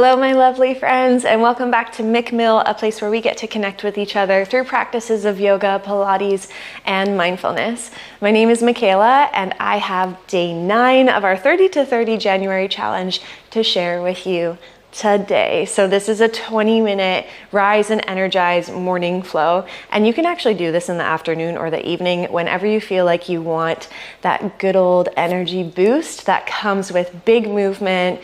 Hello, my lovely friends, and welcome back to MIKMILL, a place where we get to connect with each other through practices of yoga, Pilates, and mindfulness. My name is Mikaela, and I have day 9 of our 30 to 30 January challenge to share with you today. So this is a 20-minute rise and energize morning flow, and you can actually do this in the afternoon or the evening whenever you feel like you want that good old energy boost that comes with big movement,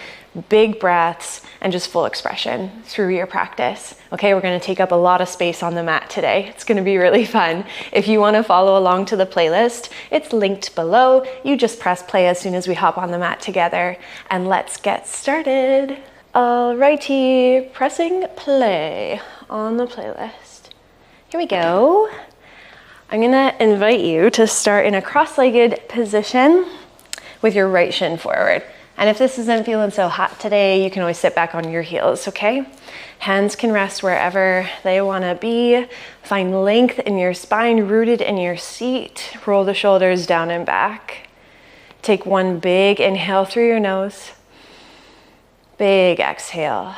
big breaths, and just full expression through your practice. Okay, we're gonna take up a lot of space on the mat today. It's gonna be really fun. If you wanna follow along to the playlist, it's linked below. You just press play as soon as we hop on the mat together, and let's get started. Alrighty, pressing play on the playlist. Here we go. I'm gonna invite you to start in a cross-legged position with your right shin forward. And if this isn't feeling so hot today, you can always sit back on your heels, okay? Hands can rest wherever they wanna be. Find length in your spine, rooted in your seat. Roll the shoulders down and back. Take one big inhale through your nose. Big exhale.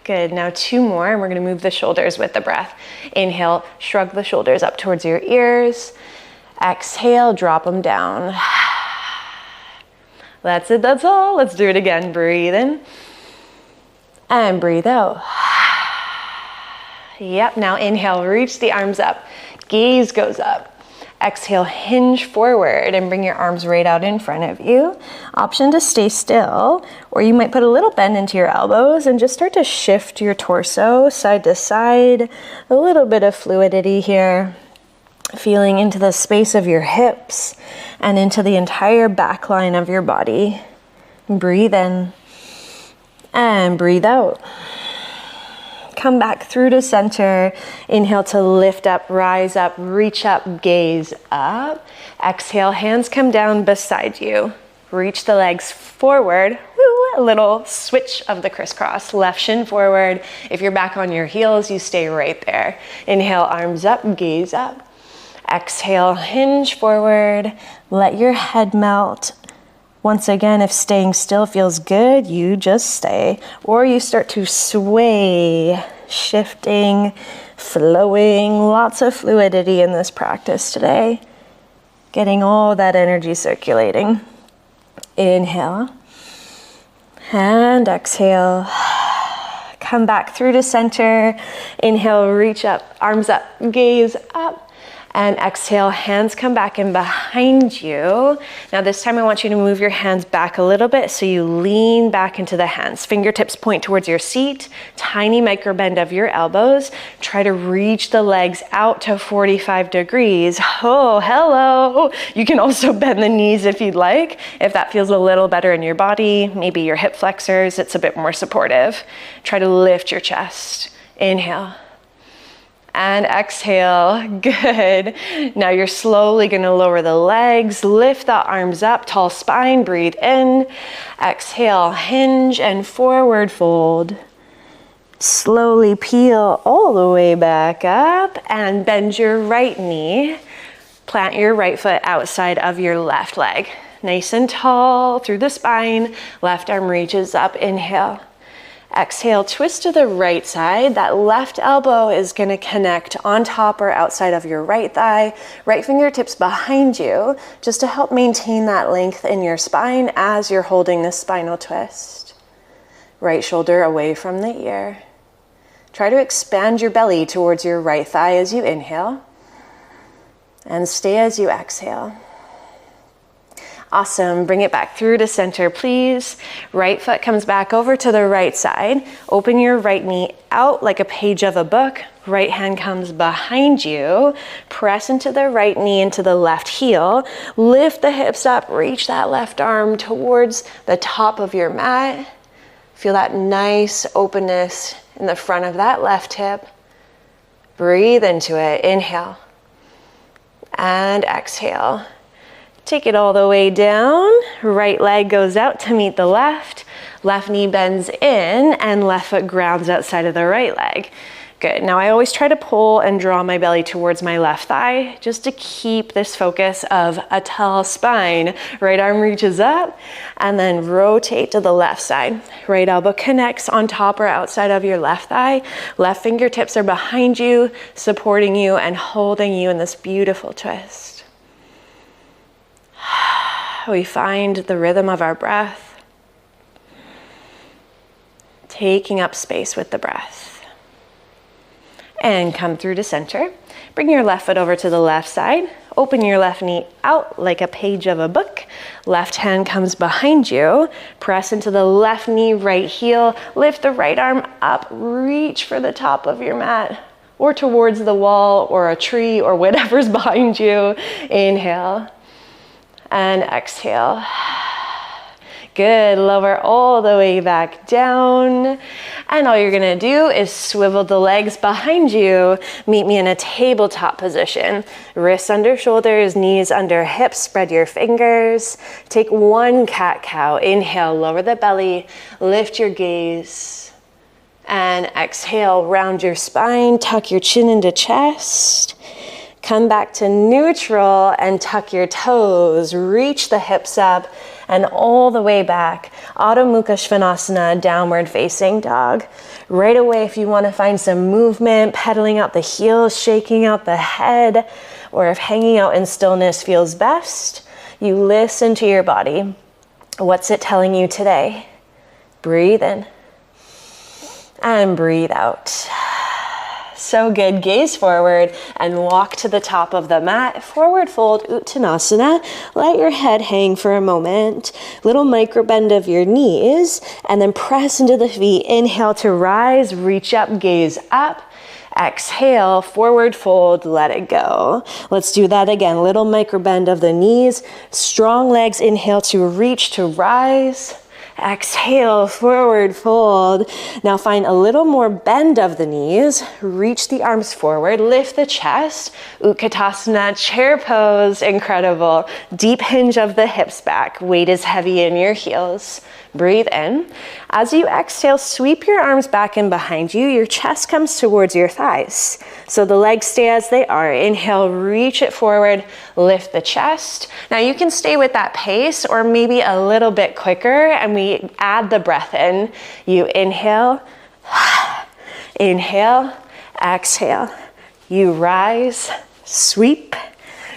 Good, now 2 more, and we're gonna move the shoulders with the breath. Inhale, shrug the shoulders up towards your ears. Exhale, drop them down. That's it, that's all. Let's do it again. Breathe in and breathe out. Yep, now inhale, reach the arms up. Gaze goes up. Exhale, hinge forward and bring your arms right out in front of you. Option to stay still, or you might put a little bend into your elbows and just start to shift your torso side to side. A little bit of fluidity here. Feeling into the space of your hips and into the entire back line of your body. Breathe in and breathe out. Come back through to center. Inhale to lift up, rise up, reach up, gaze up. Exhale, hands come down beside you. Reach the legs forward. Woo, a little switch of the crisscross. Left shin forward. If you're back on your heels, you stay right there. Inhale, arms up, gaze up. Exhale, hinge forward, let your head melt. Once again, if staying still feels good, you just stay. Or you start to sway, shifting, flowing, lots of fluidity in this practice today. Getting all that energy circulating. Inhale and exhale. Come back through to center. Inhale, reach up, arms up, gaze up. And exhale, hands come back in behind you. Now this time I want you to move your hands back a little bit so you lean back into the hands. Fingertips point towards your seat, tiny micro bend of your elbows. Try to reach the legs out to 45 degrees. Oh, hello. You can also bend the knees if you'd like. If that feels a little better in your body, maybe your hip flexors, it's a bit more supportive. Try to lift your chest. Inhale. And exhale, good. Now you're slowly gonna lower the legs, lift the arms up, tall spine, breathe in. Exhale, hinge and forward fold. Slowly peel all the way back up and bend your right knee. Plant your right foot outside of your left leg. Nice and tall through the spine, left arm reaches up, inhale. Exhale, twist to the right side. That left elbow is gonna connect on top or outside of your right thigh. Right fingertips behind you, just to help maintain that length in your spine as you're holding this spinal twist. Right shoulder away from the ear. Try to expand your belly towards your right thigh as you inhale. And stay as you exhale. Awesome, bring it back through to center, please. Right foot comes back over to the right side. Open your right knee out like a page of a book. Right hand comes behind you. Press into the right knee, into the left heel. Lift the hips up, reach that left arm towards the top of your mat. Feel that nice openness in the front of that left hip. Breathe into it, inhale. And exhale. Take it all the way down. Right leg goes out to meet the left. Left knee bends in and left foot grounds outside of the right leg. Good. Now I always try to pull and draw my belly towards my left thigh just to keep this focus of a tall spine. Right arm reaches up and then rotate to the left side. Right elbow connects on top or outside of your left thigh. Left fingertips are behind you, supporting you and holding you in this beautiful twist. We find the rhythm of our breath, taking up space with the breath. And come through to center. Bring your left foot over to the left side. Open your left knee out like a page of a book. Left hand comes behind you. Press into the left knee, right heel. Lift the right arm up. Reach for the top of your mat or towards the wall or a tree or whatever's behind you. Inhale and exhale. Good, lower all the way back down. And all you're gonna do is swivel the legs behind you. Meet me in a tabletop position. Wrists under shoulders, knees under hips, spread your fingers. Take one cat-cow. Inhale, lower the belly, lift your gaze. And exhale, round your spine, tuck your chin into chest. Come back to neutral and tuck your toes. Reach the hips up and all the way back. Adho Mukha Svanasana, downward facing dog. Right away, if you want to find some movement, pedaling out the heels, shaking out the head, or if hanging out in stillness feels best, you listen to your body. What's it telling you today? Breathe in and breathe out. So good. Gaze forward and walk to the top of the mat. Forward fold, Uttanasana. Let your head hang for a moment. Little micro bend of your knees and then press into the feet. Inhale to rise, reach up, gaze up. Exhale, forward fold, let it go. Let's do that again. Little micro bend of the knees. Strong legs, inhale to reach, to rise. Exhale, forward fold. Now find a little more bend of the knees. Reach the arms forward, lift the chest. Utkatasana, chair pose, incredible. Deep hinge of the hips back. Weight is heavy in your heels. Breathe in. As you exhale, sweep your arms back and behind you. Your chest comes towards your thighs. So the legs stay as they are. Inhale, reach it forward, lift the chest. Now you can stay with that pace or maybe a little bit quicker, and we add the breath in. You inhale, inhale, exhale. You rise, sweep,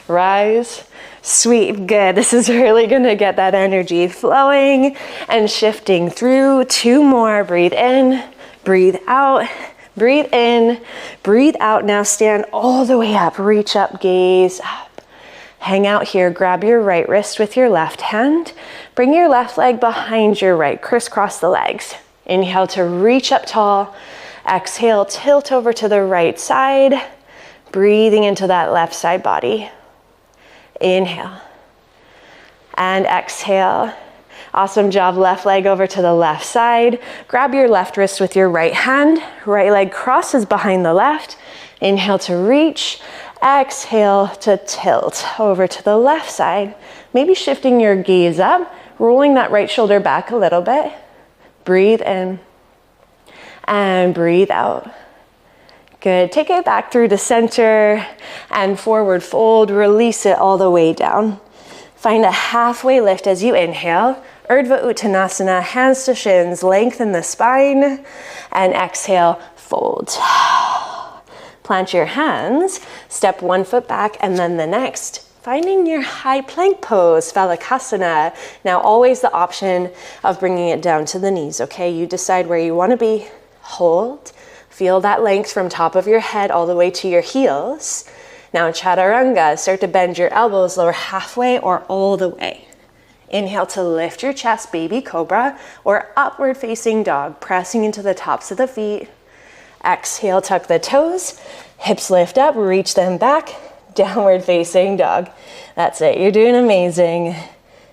rise, sweep. Good. This is really going to get that energy flowing and shifting through. Two more. Breathe in, breathe out, breathe in, breathe out. Now stand all the way up. Reach up, gaze up. Hang out here. Grab your right wrist with your left hand. Bring your left leg behind your right. Crisscross the legs. Inhale to reach up tall. Exhale, tilt over to the right side. Breathing into that left side body. Inhale and exhale. Awesome job. Left leg over to the left side. Grab your left wrist with your right hand. Right leg crosses behind the left. Inhale to reach. Exhale to tilt over to the left side. Maybe shifting your gaze up, rolling that right shoulder back a little bit. Breathe in and breathe out. Good. Take it back through the center and forward fold. Release it all the way down. Find a halfway lift as you inhale. Urdhva Uttanasana, hands to shins, lengthen the spine, and exhale, fold. Plant your hands, step one foot back and then the next. Finding your high plank pose, Phalakasana. Now always the option of bringing it down to the knees, okay? You decide where you want to be. Hold. Feel that length from top of your head all the way to your heels. Now Chaturanga, start to bend your elbows, lower halfway or all the way. Inhale to lift your chest, baby cobra, or upward facing dog, pressing into the tops of the feet. Exhale, tuck the toes, hips lift up, reach them back, downward facing dog. That's it, you're doing amazing.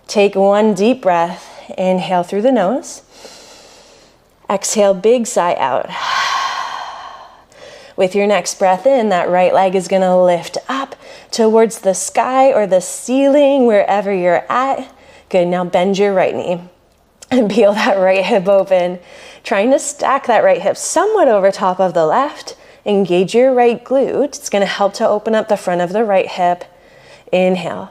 Take one deep breath, inhale through the nose. Exhale, big sigh out. With your next breath in, that right leg is gonna lift up towards the sky or the ceiling, wherever you're at. Good, now bend your right knee and peel that right hip open. Trying to stack that right hip somewhat over top of the left. Engage your right glute. It's gonna help to open up the front of the right hip. Inhale.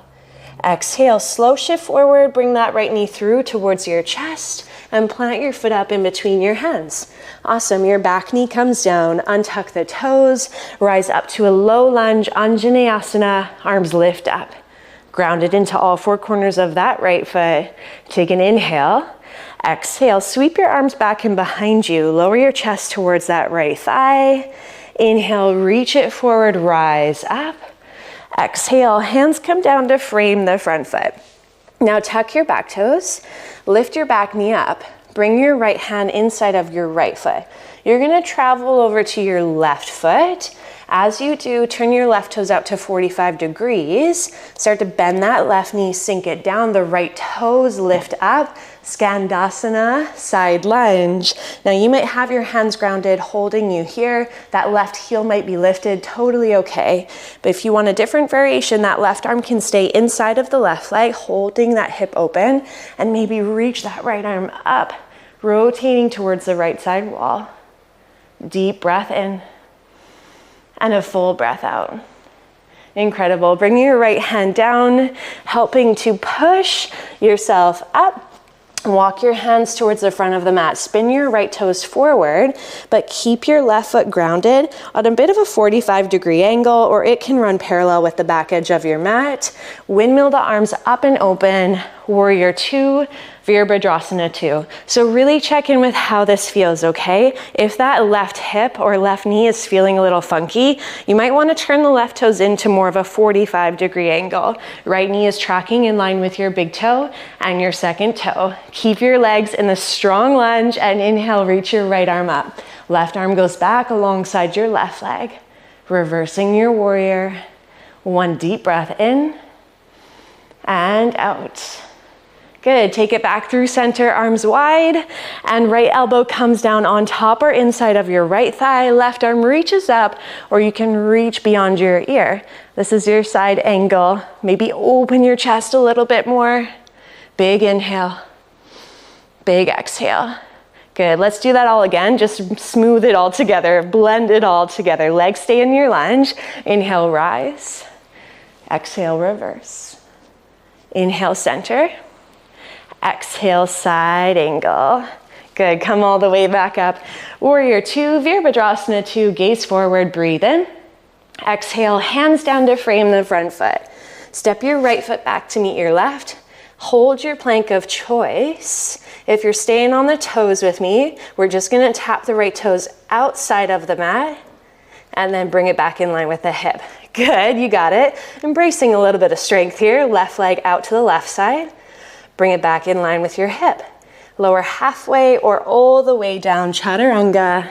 Exhale, slow shift forward, bring that right knee through towards your chest and plant your foot up in between your hands. Awesome, your back knee comes down, untuck the toes, rise up to a low lunge, Anjaneyasana, arms lift up. Grounded into all four corners of that right foot. Take an inhale. Exhale, sweep your arms back and behind you. Lower your chest towards that right thigh. Inhale, reach it forward, rise up. Exhale, hands come down to frame the front foot. Now tuck your back toes, lift your back knee up, bring your right hand inside of your right foot. You're gonna travel over to your left foot. As you do, turn your left toes out to 45 degrees. Start to bend that left knee, sink it down. The right toes lift up. Skandasana, side lunge. Now you might have your hands grounded, holding you here. That left heel might be lifted, totally okay. But if you want a different variation, that left arm can stay inside of the left leg, holding that hip open, and maybe reach that right arm up, rotating towards the right side wall. Deep breath in. And a full breath out. Incredible. Bring your right hand down, helping to push yourself up. Walk your hands towards the front of the mat. Spin your right toes forward, but keep your left foot grounded on a bit of a 45-degree angle, or it can run parallel with the back edge of your mat. Windmill the arms up and open. Warrior 2, Virabhadrasana 2. So really check in with how this feels, okay? If that left hip or left knee is feeling a little funky, you might want to turn the left toes into more of a 45-degree angle. Right knee is tracking in line with your big toe and your second toe. Keep your legs in the strong lunge and inhale, reach your right arm up. Left arm goes back alongside your left leg. Reversing your warrior. One deep breath in and out. Good, take it back through center, arms wide, and right elbow comes down on top or inside of your right thigh. Left arm reaches up, or you can reach beyond your ear. This is your side angle. Maybe open your chest a little bit more. Big inhale, big exhale. Good, let's do that all again. Just smooth it all together, blend it all together. Legs stay in your lunge. Inhale, rise. Exhale, reverse. Inhale, center. Exhale, side angle. Good, come all the way back up. Warrior 2, Virabhadrasana 2, gaze forward, breathe in. Exhale, hands down to frame the front foot. Step your right foot back to meet your left. Hold your plank of choice. If you're staying on the toes with me, we're just gonna tap the right toes outside of the mat and then bring it back in line with the hip. Good, you got it. Embracing a little bit of strength here. Left leg out to the left side. Bring it back in line with your hip. Lower halfway or all the way down, chaturanga.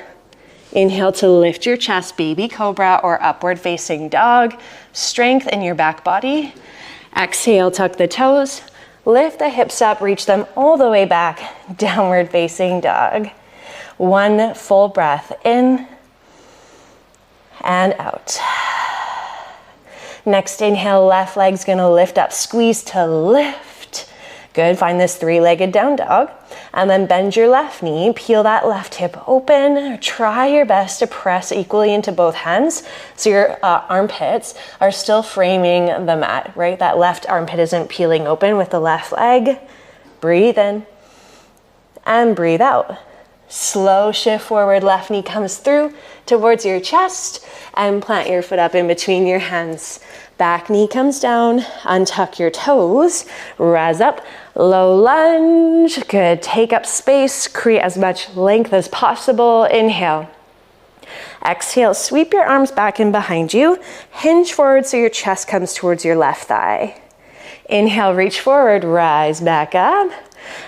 Inhale to lift your chest, baby cobra or upward facing dog. Strength in your back body. Exhale, tuck the toes. Lift the hips up, reach them all the way back. Downward facing dog. One full breath in and out. Next inhale, left leg's gonna lift up, squeeze to lift. Good, find this three-legged down dog. And then bend your left knee, peel that left hip open. Try your best to press equally into both hands so your armpits are still framing the mat, right? That left armpit isn't peeling open with the left leg. Breathe in and breathe out. Slow shift forward, left knee comes through towards your chest and plant your foot up in between your hands. Back knee comes down, untuck your toes, rise up, low lunge. Good, take up space, create as much length as possible. Inhale. Exhale, sweep your arms back and behind you. Hinge forward so your chest comes towards your left thigh. Inhale, reach forward, rise back up.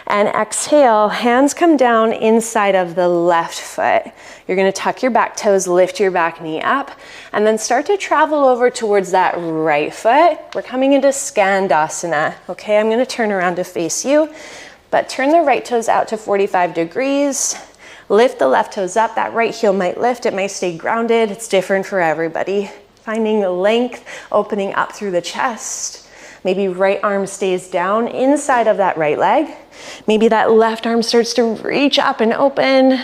And exhale, hands come down inside of the left foot. You're gonna tuck your back toes, lift your back knee up, and then start to travel over towards that right foot. We're coming into Skandasana. Okay, I'm gonna turn around to face you, but turn the right toes out to 45 degrees. Lift the left toes up. That right heel might lift, it might stay grounded. It's different for everybody. Finding the length, opening up through the chest. Maybe right arm stays down inside of that right leg. Maybe that left arm starts to reach up and open.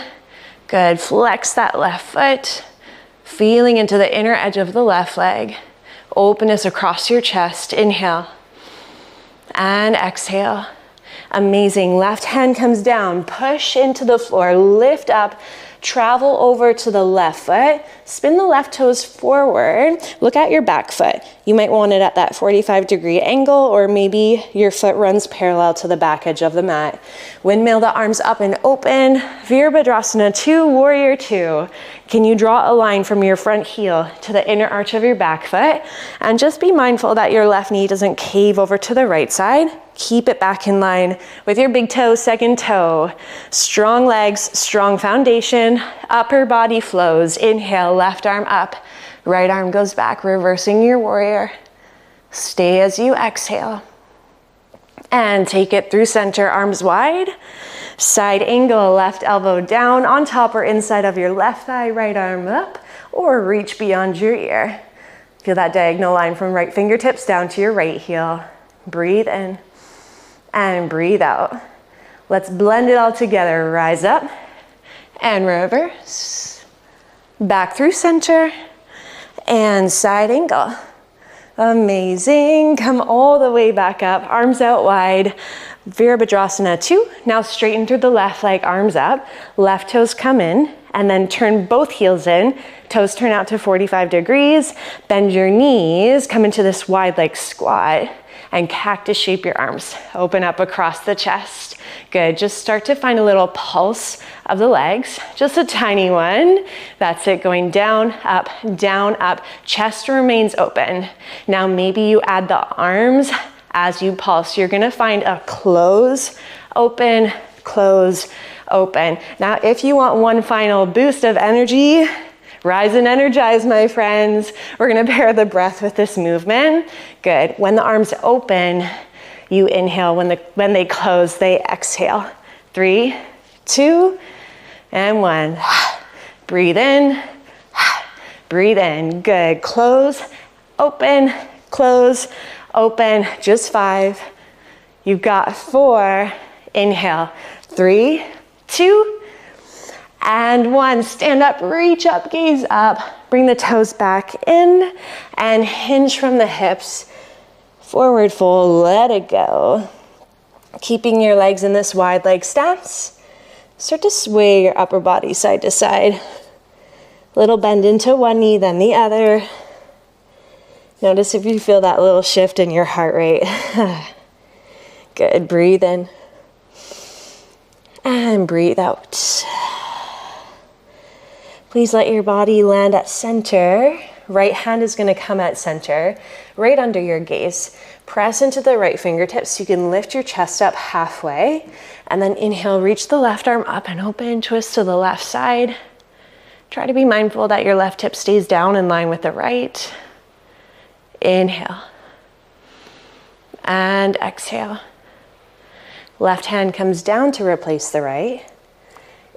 Good, flex that left foot. Feeling into the inner edge of the left leg. Openness across your chest. Inhale. And exhale. Amazing. Left hand comes down. Push into the floor. Lift up. Travel over to the left foot. Spin the left toes forward. Look at your back foot. You might want it at that 45-degree angle, or maybe your foot runs parallel to the back edge of the mat. Windmill the arms up and open. Virabhadrasana 2, Warrior 2. Can you draw a line from your front heel to the inner arch of your back foot? And just be mindful that your left knee doesn't cave over to the right side. Keep it back in line with your big toe, second toe. Strong legs, strong foundation. Upper body flows. Inhale, left arm up. Right arm goes back, reversing your warrior. Stay as you exhale. And take it through center, arms wide. Side angle, left elbow down on top or inside of your left thigh, right arm up, or reach beyond your ear. Feel that diagonal line from right fingertips down to your right heel. Breathe in and breathe out. Let's blend it all together. Rise up and reverse. Back through center and side angle. Amazing. Come all the way back up, arms out wide. Virabhadrasana 2. Now straighten through the left leg, arms up. Left toes come in, and then turn both heels in. Toes turn out to 45 degrees. Bend your knees, come into this wide leg squat, and cactus shape your arms. Open up across the chest. Good. Just start to find a little pulse of the legs. Just a tiny one. That's it. Going down, up, down, up. Chest remains open. Now maybe you add the arms as you pulse. You're gonna find a close, open, close, open. Now, if you want one final boost of energy, rise and energize, my friends. We're gonna pair the breath with this movement. Good. When the arms open, you inhale. When they close, they exhale. 3, 2, and 1. Breathe in, breathe in. Good. Close, open, close, open. Just 5. You've got 4. Inhale. 3, 2, and 1. Stand up, reach up, gaze up. Bring the toes back in and hinge from the hips. Forward fold, let it go. Keeping your legs in this wide leg stance. Start to sway your upper body side to side. Little bend into one knee, then the other. Notice if you feel that little shift in your heart rate. Good, breathe in. And breathe out. Please let your body land at center. Right hand is gonna come at center, right under your gaze. Press into the right fingertips so you can lift your chest up halfway. And then inhale, reach the left arm up and open, twist to the left side. Try to be mindful that your left hip stays down in line with the right. Inhale. And exhale. Left hand comes down to replace the right.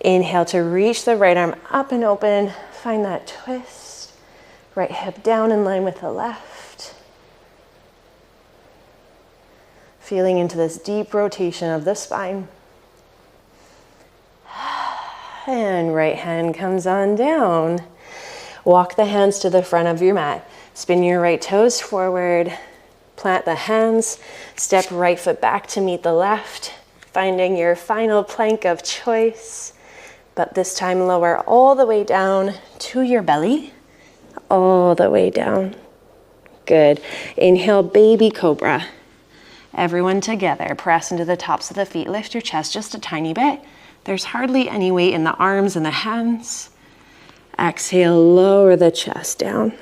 Inhale to reach the right arm up and open. Find that twist. Right hip down in line with the left. Feeling into this deep rotation of the spine. And right hand comes on down. Walk the hands to the front of your mat. Spin your right toes forward. Plant the hands. Step right foot back to meet the left. Finding your final plank of choice. But this time lower all the way down to your belly. All the way down. Good. Inhale, baby cobra. Everyone together. Press into the tops of the feet. Lift your chest just a tiny bit. There's hardly any weight in the arms and the hands. Exhale, lower the chest down.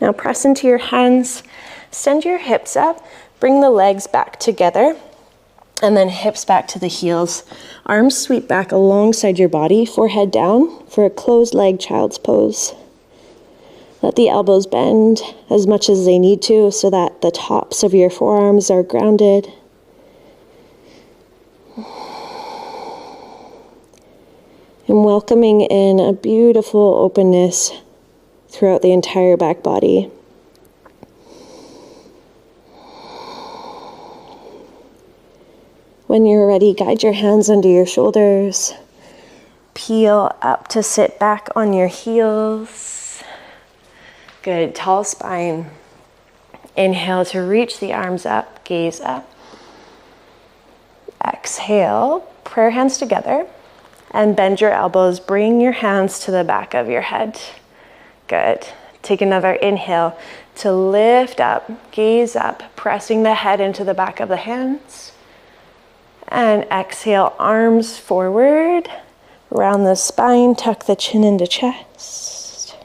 Now press into your hands. Send your hips up. Bring the legs back together. And then hips back to the heels. Arms sweep back alongside your body, forehead down for a closed leg child's pose. Let the elbows bend as much as they need to so that the tops of your forearms are grounded. And welcoming in a beautiful openness throughout the entire back body. When you're ready, guide your hands under your shoulders. Peel up to sit back on your heels. Good, tall spine. Inhale to reach the arms up, gaze up. Exhale, prayer hands together, and bend your elbows. Bring your hands to the back of your head. Good. Take another inhale to lift up, gaze up, pressing the head into the back of the hands. And exhale, arms forward, round the spine, tuck the chin into chest.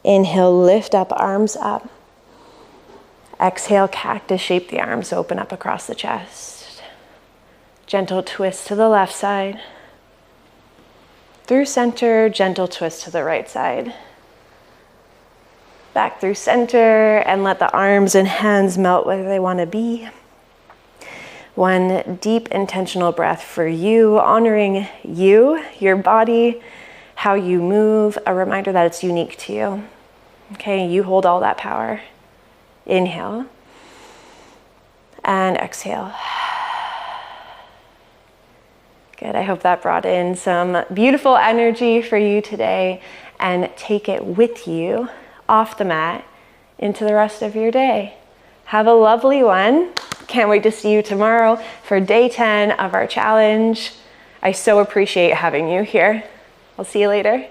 Inhale, lift up, arms up. Exhale, cactus shape the arms, open up across the chest. Gentle twist to the left side. Through center, gentle twist to the right side. Back through center, and let the arms and hands melt where they want to be. One deep intentional breath for you, honoring you, your body, how you move, a reminder that it's unique to you. Okay, you hold all that power. Inhale and exhale. Good, I hope that brought in some beautiful energy for you today, and take it with you off the mat into the rest of your day. Have a lovely one. Can't wait to see you tomorrow for day 10 of our challenge. I so appreciate having you here. I'll see you later.